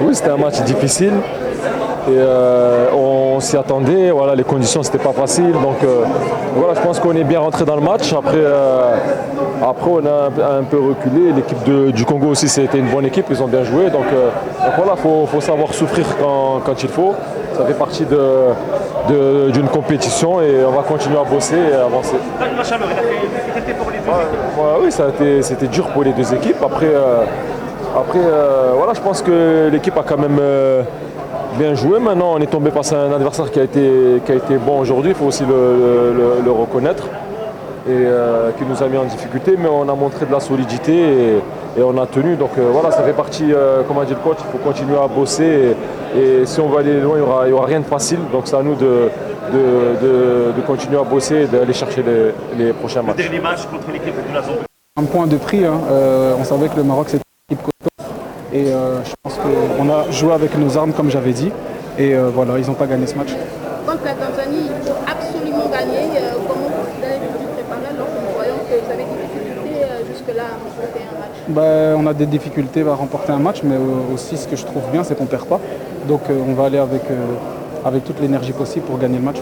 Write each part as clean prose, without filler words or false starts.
Oui, c'était un match difficile et on s'y attendait. Voilà, les conditions c'était pas facile, donc voilà, je pense qu'on est bien rentré dans le match. Après on a un peu reculé. L'équipe du Congo aussi, c'était une bonne équipe, ils ont bien joué. Donc voilà, faut savoir souffrir quand il faut. Ça fait partie d'une compétition et on va continuer à bosser et à avancer. La chaleur, était pour les deux équipes. Oui, c'était dur pour les deux équipes. Après, voilà, je pense que l'équipe a quand même bien joué. Maintenant, on est tombé face à un adversaire qui a été bon aujourd'hui, il faut aussi le reconnaître, et qui nous a mis en difficulté, mais on a montré de la solidité et on a tenu. Donc voilà, ça fait partie, comme a dit le coach, il faut continuer à bosser et si on veut aller loin, il y aura rien de facile. Donc c'est à nous de continuer à bosser et d'aller chercher les prochains matchs. Le dernier match contre l'équipe de la zone. Un point de prix, hein. On savait que le Maroc c'était une équipe costaud et je pense qu'on a joué avec nos armes comme j'avais dit et voilà, ils n'ont pas gagné ce match. Contre la Tanzanie, il faut absolument gagner. Comment vous avez pu préparer alors que nous voyons que vous avez des difficultés jusque-là à remporter un match? On a des difficultés à remporter un match, mais aussi ce que je trouve bien c'est qu'on ne perd pas. Donc on va aller avec toute l'énergie possible pour gagner le match.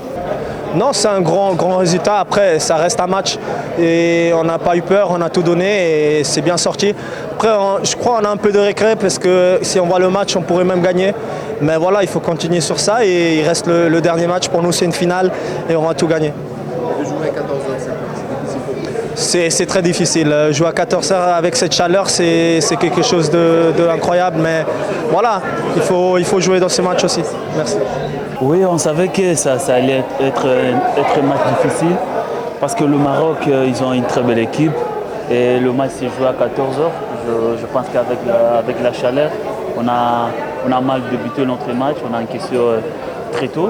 Non, c'est un grand résultat. Après, ça reste un match et on n'a pas eu peur, on a tout donné et c'est bien sorti. Après, je crois qu'on a un peu de regret parce que si on voit le match, on pourrait même gagner. Mais voilà, il faut continuer sur ça et il reste le dernier match. Pour nous, c'est une finale et on va tout gagner. De jouer à 14 heures, c'est difficile pour vous? C'est très difficile. Jouer à 14 heures avec cette chaleur, c'est quelque chose d'incroyable. Mais voilà, il faut jouer dans ces matchs aussi. Merci. Oui, on savait que ça allait être un match difficile parce que le Maroc, ils ont une très belle équipe et le match s'est joué à 14h. Je pense qu'avec la chaleur, on a mal débuté notre match, on a encaissé très tôt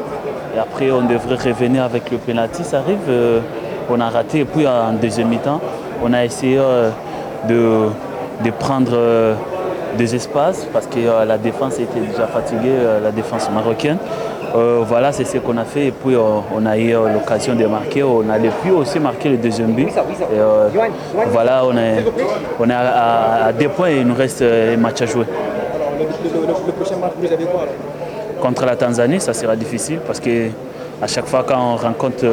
et après on devrait revenir avec le penalty, ça arrive, on a raté et puis en deuxième mi-temps, on a essayé de prendre des espaces parce que la défense était déjà fatiguée, la défense marocaine. Voilà, c'est ce qu'on a fait et puis on a eu l'occasion de marquer. On a pu aussi marquer le deuxième but. Et, voilà, on est à 2 points et il nous reste un match à jouer. Alors, le prochain match, vous avez quoi alors? Contre la Tanzanie, ça sera difficile parce que à chaque fois quand on rencontre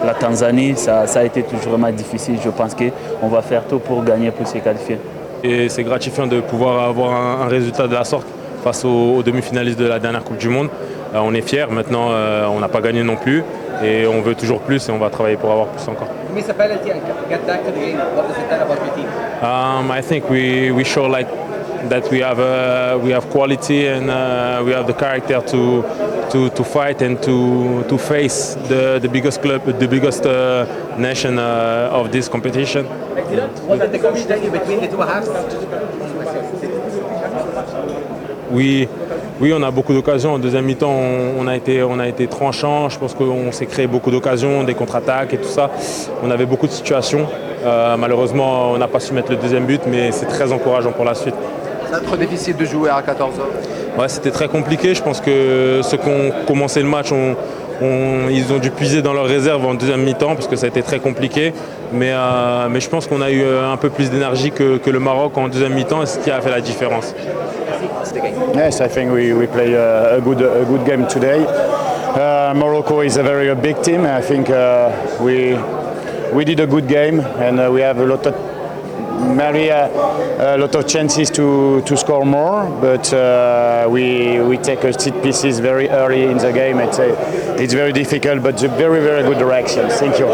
la Tanzanie, ça a été toujours vraiment difficile. Je pense qu'on va faire tout pour gagner, pour se qualifier. Et c'est gratifiant de pouvoir avoir un résultat de la sorte face aux demi-finalistes de la dernière Coupe du Monde. On est fiers, maintenant on n'a pas gagné non plus et on veut toujours plus et on va travailler pour avoir plus encore. Miss a penalty and get back to the game. What does it tell about your team? I think we show like that we have quality and we have the character to fight and to face the biggest club, the biggest nation of this competition. Was it the coach telling you between the two halves? Oui, on a beaucoup d'occasions. En deuxième mi-temps, on a été tranchant. Je pense qu'on s'est créé beaucoup d'occasions, des contre-attaques et tout ça. On avait beaucoup de situations. Malheureusement, on n'a pas su mettre le deuxième but, mais c'est très encourageant pour la suite. C'est trop difficile de jouer à 14 heures. Ouais, c'était très compliqué. Je pense que ceux qui ont commencé le match, ils ont dû puiser dans leurs réserves en deuxième mi-temps parce que ça a été très compliqué. Mais je pense qu'on a eu un peu plus d'énergie que le Maroc en deuxième mi-temps, ce qui a fait la différence. Yes, I think we play a good game today. Morocco is a very big team. I think we did a good game and we have a lot of chances to score more, but we take our set pieces very early in the game. It's very difficult, but a very good direction. Thank you.